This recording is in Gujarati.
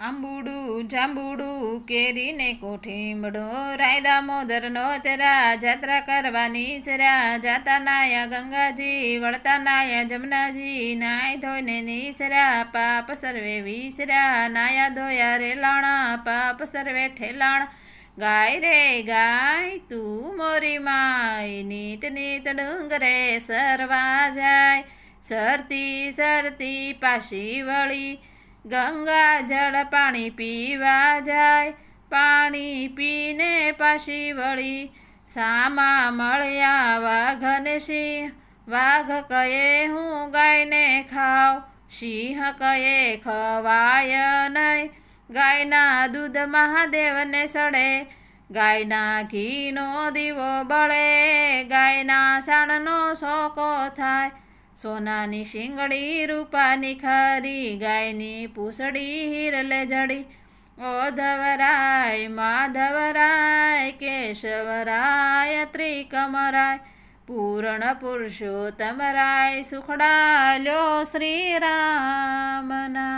આંબુડું જાંબુડું કેરીને કોઠીમડો રાય દામોદરનો તેરા જાત્રા કરવાની સેરા જાતા નાયા ગંગાજી વળતા નાયા જમનાજી નાય ધોઈને નીસરા પાપ સર્વે વિસરા નાયા ધોયા રેલાણા પાપ સર્વે ઠેલાણ ગાય રે ગાય તું મોરી માય નીત નીત ડુંગરે સરવા જાય સરતી સરતી પાછી વળી ગંગા જળ પાણી પીવા જાય પાણી પીને પાછી વળી સામા મળ્યા વાઘને સિંહ વાઘ કહે હું ગાયને ખાવ સિંહ કહે ખવાય નહીં ગાયના દૂધ મહાદેવને સડે ગાયના ઘીનો દીવો બળે ગાયના સાણનો શોકો થાય સોનાની શીંગડી રૂપાની ખરી ગાયની પૂંછડી હિરલે જડી ઓધવરાય માધવરાય કેશવરાય ત્રિકમરાય પૂર્ણ પુરુષોત્તમરાય સુખડા લ્યો શ્રી રામના।